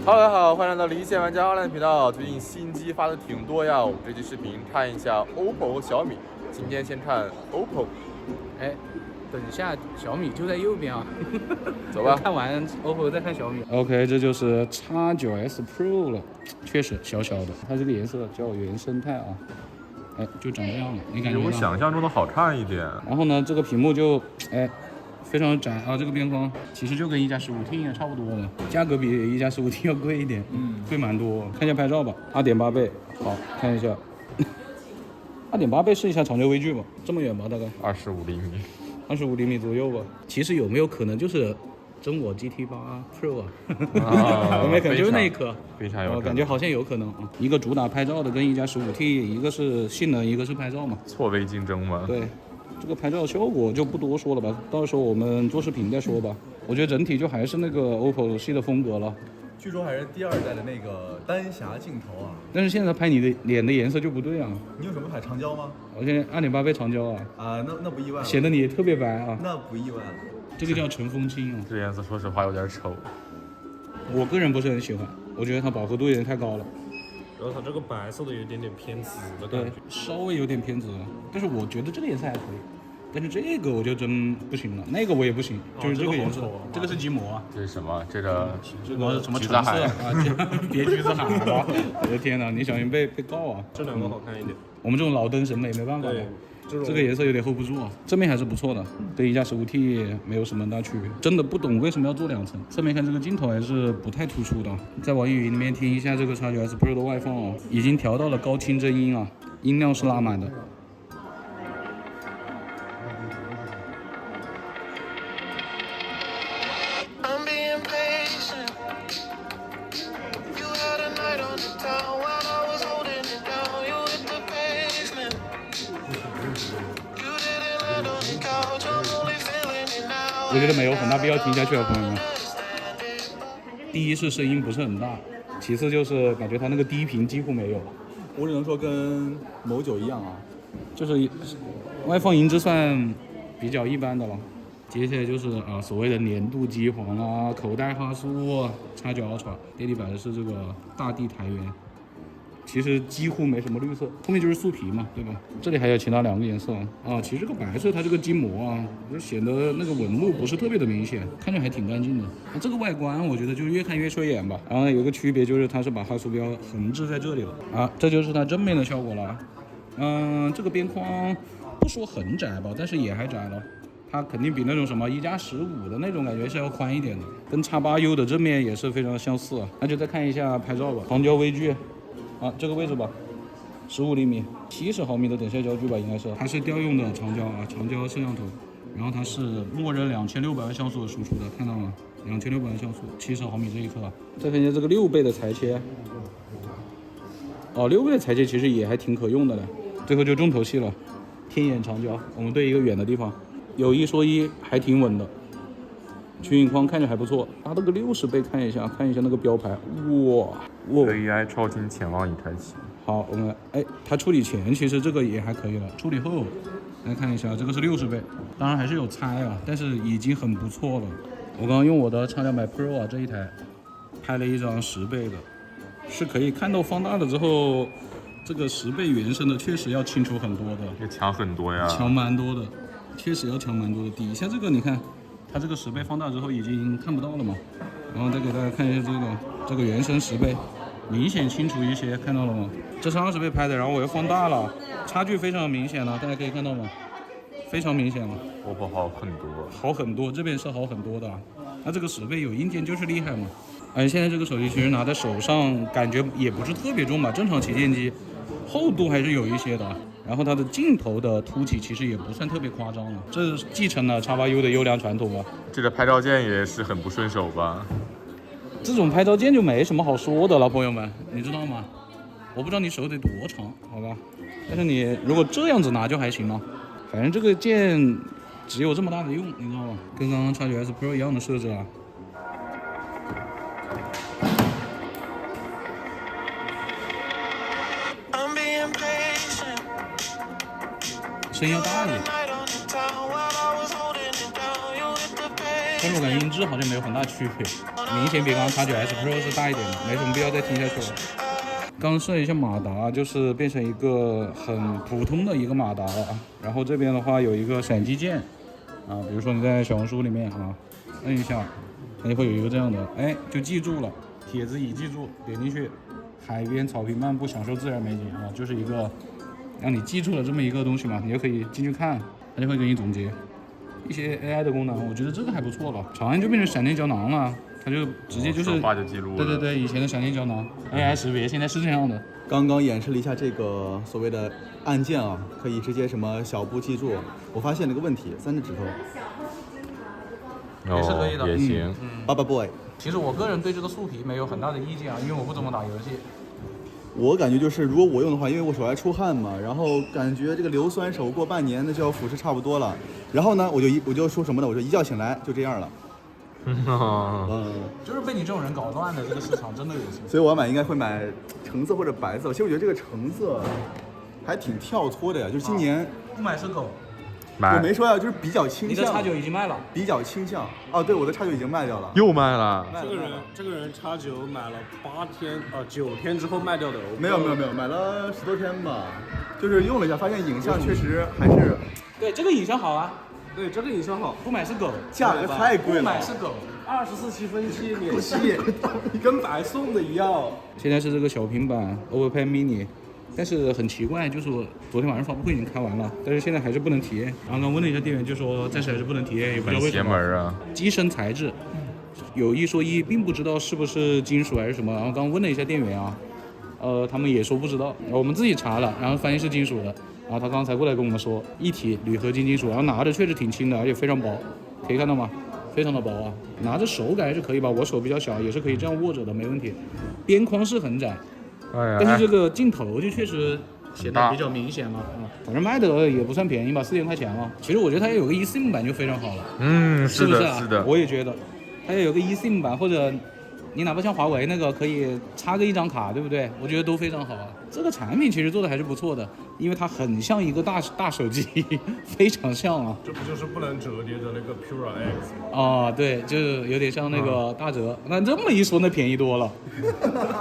大家好，歡迎來到離線玩家online頻道。最近新機發的挺多呀，我們這期視頻看一下 OPPO 和小米。今天先看 OPPO。哎，等一下，小米就在右邊啊。走吧。看完 OPPO 再看小米。OK， 這就是 X9S Pro 了，確實小小的，它這個顏色叫原生態啊。哎，就長這樣了，你感覺？比我想象中的好看一點。然後呢，這個屏幕就非常窄啊，這個邊框其實就跟1+15T 也差不多的，價格比1+15T 要貴一點，貴蠻多。看一下拍照吧，2.8倍，好看一下，2.8倍試一下長焦微距吧，這麼遠吧，大概25厘米，25厘米左右吧。其實有沒有可能就是真我 GT8 Pro 啊？有没有可能就是那一顆？非常有可能，感覺好像有可能啊。一個主打拍照的跟1+15T，一個是性能，一個是拍照嘛，錯位競爭嘛。对。這個拍照效果就不多說了吧，到時候我們做視頻再說吧。我覺得整體就還是那個 OPPO 系的風格了。據說還是第2代的那個單匣鏡頭啊。但是現在拍你的臉的顏色就不對啊。你有什麼海長焦嗎？我現在2.8倍長焦啊。那不意外了。顯得你特別白啊。那不意外了。這個叫純風清啊。這顏色說實話有點醜。我個人不是很喜歡，我覺得它飽和度有點太高了。然后它這個白色的有點偏紫的感覺，稍微有點偏紫，但是我覺得這個顏色還可以。但是這個我就真不行了，那個我也不行，就是這個顏色，這個是寂寞啊。這是什麼？這個什麼橙色啊？別橘子海了！我的天哪，你小心被告啊！這兩個好看一點。我們這種老燈審美沒辦法了。這個顏色有點 hold 不住啊。正面還是不錯的，跟1+15T 沒有什麼大區別。真的不懂為什麼要做2層。側面看這個鏡頭還是不太突出的。在網易雲裡面聽一下這個 X9S Pro 的外放啊，已經調到了高清真音啊，音量是拉滿的。我覺得沒有很大必要聽下去啊，朋友們。第一是聲音不是很大，其次就是感覺它那個低頻幾乎沒有。我只能說跟某9一樣啊，就是外放音質算比較一般的了。接下來就是所謂的年度機皇啊，口袋哈蘇、X9 Ultra， 墊底板的是這個大地台原。其實幾乎沒什麼綠色，後面就是素皮嘛，對吧？這裡還有其他2個顏色啊。其實這個白色它這個筋膜啊，就顯得那個紋路不是特別的明顯，看着還挺乾淨的。這個外觀我覺得就越看越順眼吧。然後有個區別就是它是把哈蘇標橫置在這裡了這就是它正面的效果了。這個邊框不說很窄吧，但是也還窄了。它肯定比那種什麼1+15的那種感覺是要寬一點的，跟 X8U 的正面也是非常相似啊。那就再看一下拍照吧，长焦微距。這個位置吧，15厘米，70毫米的等效焦距吧，应該是。它是調用的長焦長焦攝像頭，然後它是默認2600萬像素的輸出的，看到嗎？2600萬像素，70毫米這一顆。再看一下這個6倍的裁切，6倍的裁切其實也還挺可用的嘞。最後就重頭戲了，天眼長焦，我們對一個遠的地方，有一說一，還挺穩的。取影框看着還不錯，它這個60倍看一下那個標牌，哇 AI 超清潜望已開啟。好，我們它處理前其實這個也還可以了，處理後來看一下，這個是60倍，當然還是有差啊，但是已經很不錯了。我剛剛用我的X200 Pro 這一台拍了一張10倍的，是可以看到放大了之後，這個10倍原生的確實要清楚很多的，也強很多呀，強蠻多的，確實要強蠻多的。底下這個你看。它這個10倍放大之後已經看不到了嘛，然後再給大家看一下這個原生10倍，明顯清楚一些，看到了嗎？這是20倍拍的，然後我又放大了，差距非常明顯了，大家可以看到嗎？非常明顯了。OPPO 好很多，好很多，這邊是好很多的。那這個10倍有硬件就是厲害嘛。現在這個手機其實拿在手上感覺也不是特別重吧，正常旗艦機，厚度還是有一些的。然後它的鏡頭的凸起其實也不算特別誇張了，這繼承了 X8U 的優良傳統吧。這個拍照鍵也是很不順手吧？這種拍照鍵就沒什麼好說的了，朋友們，你知道嗎？我不知道你手得多長，好吧？但是你如果這樣子拿就還行了，反正這個鍵只有這麼大的用，你知道嗎？跟剛剛 X9S Pro 一樣的設置啊。声音要大一點，观众感音质好像没有很大区別。明显比刚刚X9S Pro 是大一点的，没什么必要再听下去了。刚设一下马达，就是变成一个很普通的一个马达了啊。然后这边的话有一个闪击键啊，比如说你在小红书裡面啊，摁一下，它就會有一個這樣的，哎，就記住了，帖子已記住，點進去，海邊草坪漫步，享受自然美景啊，就是一個讓你記住了這麼一個東西嘛，你就可以進去看，它就會給你總結一些 AI 的功能，我覺得這個還不錯了。長安就變成閃電膠囊了。它就直接就是手畫就記錄了。對對對，以前的閃電膠囊 AI 識別，現在是這樣的。剛剛演示了一下這個所謂的按鍵啊，可以直接什麼小步記住。我發現了個問題，3隻指頭。也是可以的，也行。爸爸 boy。其實我個人對這個樹皮沒有很大的意見啊，因為我不怎麼打遊戲。我感覺就是，如果我用的話，因為我手還出汗嘛，然後感覺這個硫酸手過半年，那就要腐蝕差不多了。然後呢，我就說什麼呢？我說一覺醒來就這樣了。就是被你這種人搞亂的這個市場真的有些。所以我要買應該會買橙色或者白色。其實我覺得這個橙色還挺跳脫的呀，就是今年不買是狗。我沒說呀，就是比較傾向。你的X9已經賣了。比較傾向。哦，對，我的X9已經賣掉了。又賣了。這個人X9買了9天之後賣掉的。沒有，買了10多天吧，就是用了一下，發現影像確實還是。對，這個影像好啊。對，這個影像好。不買是狗，價格太貴了。不買是狗，24.7免息，跟白送的一樣。現在是這個小平板 Overpad Mini， 但是很奇怪，就是我昨天晚上發布會已經開完了，但是現在還是不能體驗。然後剛問了一下店員，就說暫時還是不能體驗，也不知道為什麼。很邪門啊！機身材質有一說一，並不知道是不是金屬還是什麼。然後剛問了一下店員啊，他們也說不知道。我們自己查了，然後發現是金屬的。然後他剛才過來跟我們說，一體鋁合金金屬，然後拿着確實挺輕的，而且非常薄，可以看到嗎？非常的薄啊，拿着手感還是可以吧，我手比較小，也是可以這樣握着的，沒問題。邊框是很窄，但是這個鏡頭就確實顯得比較明顯了啊。反正賣的也不算便宜吧，4000塊錢了。其實我覺得它有個 eSIM 版就非常好了，是不是啊？是的，我也覺得，它要有個 eSIM 版，或者你哪怕像華為那個可以插個一張卡，對不對？我覺得都非常好啊。這個產品其實做的還是不錯的，因為它很像一個大手機，非常像啊。這不就是不能折疊的那個 Pura X 嗎？啊，對，就有點像那個大折。那這麼一說，那便宜多了。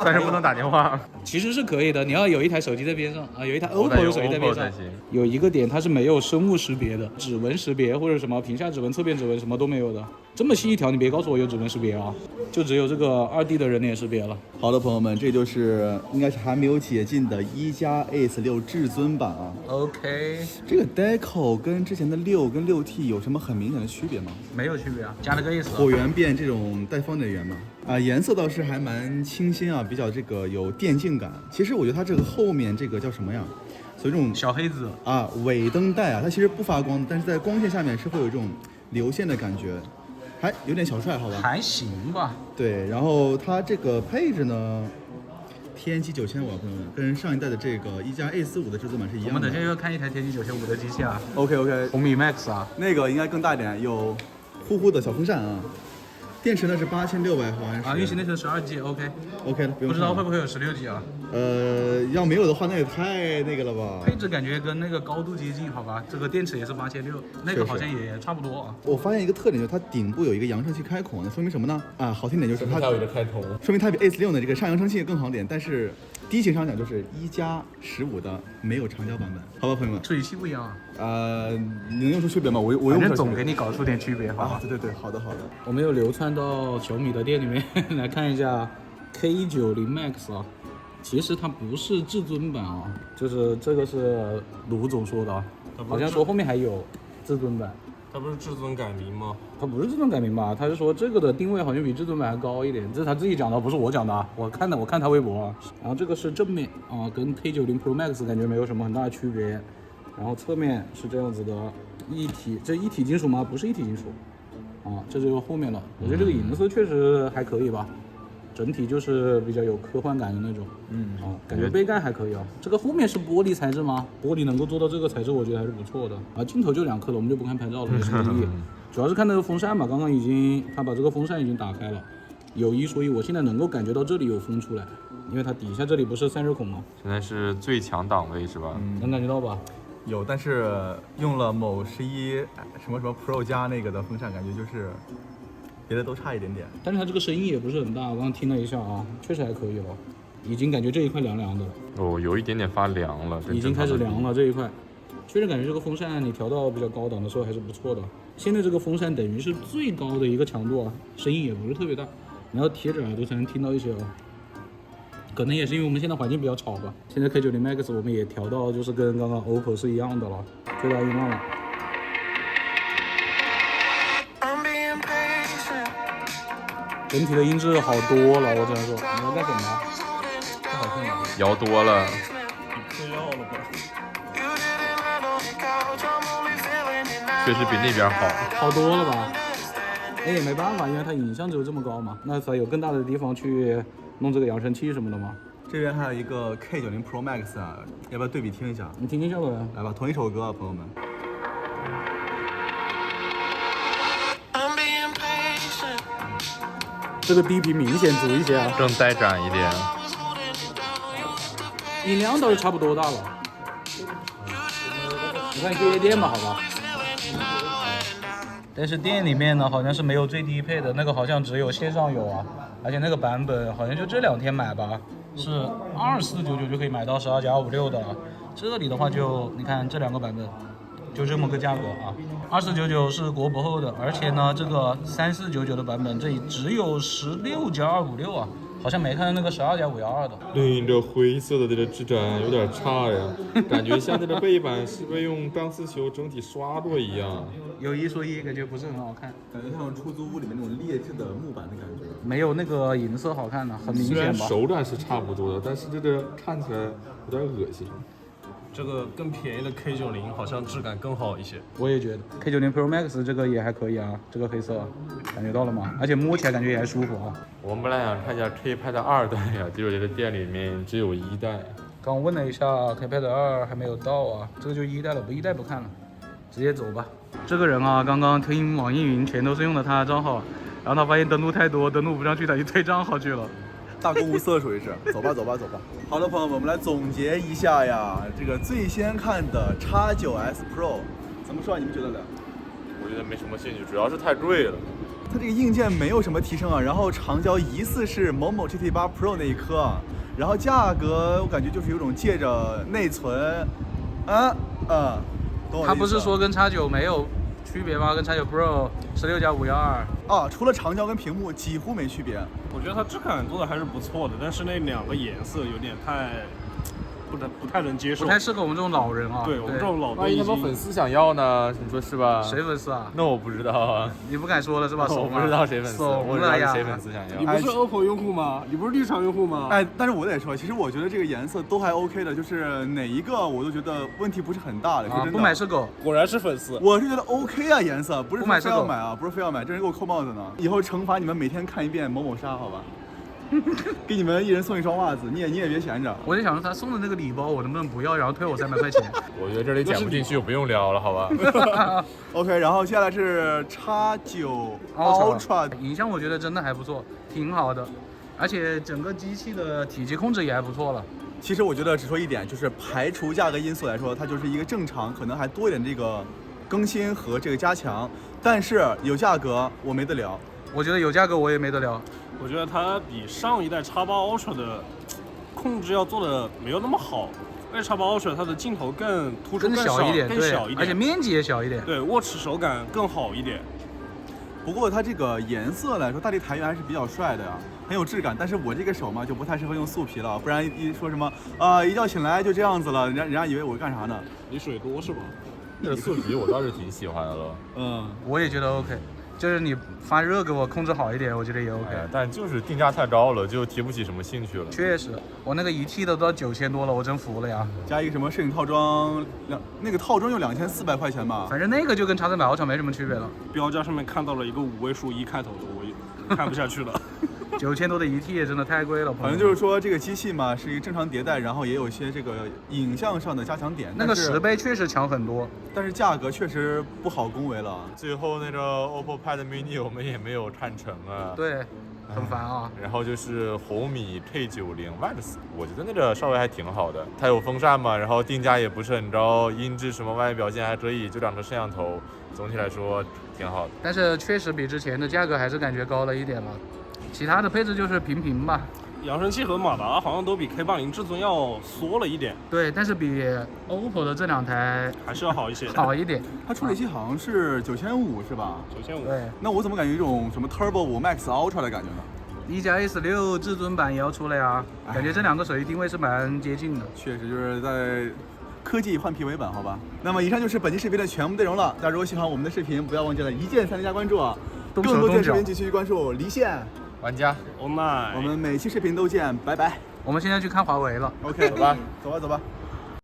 但是不能打電話。其實是可以的，你要有一台手機在邊上啊，有一台 OPPO 的手機在邊上。有一個點它是沒有生物識別的，指紋識別或者什麼屏下指紋、側邊指紋什麼都沒有的。這麼細一條，你別告訴我有指紋識別啊，就只有這個2D 的人臉識別了。好的，朋友們，這就是應該是還沒有解禁的1+Ace6至尊版啊。OK，這個 Deco 跟之前的6跟 6T 有什麼很明顯的區別嗎？沒有區別啊，加了個 Ace。橢圓變這種帶方的圓嘛。啊，顏色倒是還蠻清新啊，比較這個有電競感。其實我覺得它這個後面這個叫什麼呀？所以這種小黑子啊，尾燈帶啊，它其實不發光的，但是在光線下面是會有這種流線的感覺，還有點小帥，好吧？還行吧。對，然後它這個配置呢，天玑9500，朋友們，跟上一代的這個1+Ace5的至尊版是一樣的。我們等下要看一台天玑9500的機器啊。OK，紅米 Max 啊，那個應該更大一點，有呼呼的小風扇啊。電池呢是8600毫安時啊，運行內存12G，OK 了，不知道會不會有16G啊？要沒有的話，那也太那個了吧？配置感覺跟那個高度接近，好吧？這個電池也是8600，那個好像也差不多啊。我發現一個特點，就是它頂部有一個揚聲器開孔，那說明什麼呢？啊，好聽點就是它有一個開頭，說明它比 Ace6的這個上揚聲器更好點。但是低情商講就是1+15的沒有長焦版本，好吧，朋友們？處理器不一樣啊。你能用出區別嗎？我用。反正總給你搞出點區別，好吧？對，好的。我們又流竄到小米的店裡面來看一下 K90 Max 啊。其實它不是至尊版啊，就是這個是盧總說的啊，好像說後面還有至尊版。它不是至尊改名嗎？它不是至尊改名吧？他是說這個的定位好像比至尊版還高一點，這是他自己講的，不是我講的啊。我看他微博啊。然後這個是正面啊，跟 K90 Pro Max 感覺沒有什麼很大的區別。然後側面是這樣子的，一體，這一體金屬嗎？不是一體金屬啊，這就是後面了。我覺得這個顏色確實還可以吧。整體就是比較有科幻感的那種，感覺杯蓋還可以啊。這個後面是玻璃材質嗎？玻璃能夠做到這個材質，我覺得還是不錯的。啊，鏡頭就2顆了，我們就不看拍照了，沒什麼意義。主要是看那個風扇嘛，剛剛他把這個風扇已經打開了，有一說一，我現在能夠感覺到這裡有風出來，因為它底下這裡不是散熱孔嗎？現在是最強檔位是吧？能感覺到吧？有，但是用了某11什麼 Pro 加那個的風扇，感覺就是別的都差一點點。但是它這個聲音也不是很大，我剛剛聽了一下啊，確實還可以了，已經感覺這一塊涼涼的。哦，有一點點發涼了，已經開始涼了這一塊。確實感覺這個風扇你調到比較高檔的時候還是不錯的。現在這個風扇等於是最高的一個強度啊，聲音也不是特別大，你要貼着耳朵才能聽到一些哦。可能也是因為我們現在環境比較吵吧。現在 K90 Max 我們也調到就是跟剛剛 OPPO 是一樣的了，最大音量了。整體的音質好多了，我只能说。你要干什麼？不好听了。摇多了。你嗑药了吧？确實比那邊好多了吧？哎，也没辦法，因為它影像只有這麼高嘛，那才有更大的地方去弄這個揚聲器什麼的嘛。這邊還有一個 K90 Pro Max 啊，要不要對比聽一下？你聽一下吧。來吧，同一首歌啊，朋友們。這個低頻明顯足一些啊，更帶展一點。音量倒是差不多大了。你看去夜店吧，好吧。但是店裡面呢，好像是沒有最低配的，那個好像只有線上有啊，而且那個版本好像就這2天買吧，是2499就可以買到12+56的了。這裡的話就你看這2個版本，就這麼個價格啊，2499是國博後的，而且呢這個3499的版本這裡只有16+256啊。好像沒看到那個12+512的。對，这灰色的这个質感有點差呀，感覺像這個背板是被用鋼絲球整體刷過一樣。有一說一，感覺不是很好看，感覺像出租屋裡面那種劣質的木板的感覺。沒有那個銀色好看呢，很明顯吧。雖然手感是差不多的，但是這個看起來有點惡心。這個更便宜的 K90好像質感更好一些。我也覺得 K90 Pro Max 這個也還可以啊，這個黑色感覺到了嗎？而且摸起來感覺也還舒服啊。我們本來想看一下 K-Pad 2代呀，結果這個店裡面只有1代。剛問了一下 K-Pad 2還沒有到啊，這個就1代了，1代不看了，直接走吧。這個人啊，剛剛聽網易雲全都是用的他的賬號，然後他發現登錄太多，登錄不上去，他就退賬號去了。大公無私屬於是，走吧走吧走吧。好的朋友們，我們來總結一下呀，這個最先看的 X9S Pro， 怎麼說啊？你們覺得呢？我覺得沒什麼興趣，主要是太貴了。它這個硬件沒有什麼提升啊，然後長焦疑似是某某 GT8 Pro 那一顆，然後價格我感覺就是有種借着內存，它不是說跟 X9 沒有區別嗎？跟 X9 Pro 16+512啊，除了長焦跟屏幕幾乎沒區別。我覺得它質感做的還是不錯的，但是那2個顏色有點不太能接受，不太適合我們這種老人啊。對我們這種老。萬一他們粉絲想要呢？你說是吧？誰粉絲啊？那我不知道啊。你不敢說了是吧？我不知道誰粉絲，我知道誰粉絲想要。你不是 OPPO 用戶嗎？你不是綠茶用戶嗎？哎，但是我得說，其實我覺得這個顏色都還 OK 的，就是哪一個我都覺得問題不是很大的。說真的，不買是狗，果然是粉絲。我是覺得 OK 啊，顏色不是非要買啊，不是非要買，這人給我扣帽子呢。以後懲罰你們每天看一遍某某沙，好吧？給你們1人送1雙襪子，你也別閒着。我就想說他送的那個禮包我能不能不要，然後退我300塊錢。我覺得這裡剪不進去，不用聊了，好吧？OK， 然後接下來是 X9 Ultra， 影像我覺得真的還不錯，挺好的，而且整個機器的體積控制也還不錯了。其實我覺得只說一點，就是排除價格因素來說，它就是一個正常，可能還多一點這個更新和這個加強，但是有價格我沒得聊。我覺得有價格我也沒得聊。我覺得它比上一代 X8 Ultra 的控制要做的沒有那麼好，而且 X8 Ultra 它的鏡頭更突出更小一點，更小一點，而且面積也小一點，對，握持手感更好一點。不過它這個顏色來說，大力台源還是比較帥的呀，很有質感。但是我這個手嘛，就不太適合用素皮了，不然一說什麼一覺醒來就這樣子了，人家以為我幹啥呢？你水多是吧？那素皮我倒是挺喜歡的了。我也覺得 OK。就是你發熱給我控制好一點，我覺得也 OK，但就是定價太高了，就提不起什麼興趣了。確實，我那個1T 的都要9000多了，我真服了呀。加一個什麼攝影套裝，那個套裝就2400塊錢吧。反正那個就跟X300 Ultra沒什麼區別了。標價上面看到了一個5位數1開頭的，我也看不下去了。9000多的1T 也真的太貴了。反正就是說這個機器嘛是一個正常迭代，然後也有一些這個影像上的加強點。那個10倍確實強很多，但是價格確實不好恭維了。最後那個 OPPO Pad Mini 我們也沒有看成啊。對，很煩啊。然後就是紅米 K90 Max， 我觉得那个稍微還挺好的，它有風扇嘛，然後定價也不是很高，音質什麼外面表現還可以，就2個攝像頭，總體來說挺好的。但是確實比之前的價格還是感覺高了一點了，其他的配置就是平平吧。揚聲器和馬達好像都比 K80 至尊要縮了一點，對，但是比 OPPO 的這兩台還是要好一些，好一點。它處理器好像是9500是吧？9500。對。那我怎麼感覺有一種什麼 Turbo 5 Max Ultra 的感覺呢1+S6至尊版也要出了呀，感覺這兩個手機定位是蠻接近的。確實就是在科技換皮為本，好吧。那麼以上就是本期視頻的全部內容了。大家如果喜歡我們的視頻，不要忘記了一鍵3連加關注啊！更多視頻繼續關注離線玩家 online， 我們每期視頻都見，拜拜。我們現在去看華為了。OK， 走吧，走吧，走吧。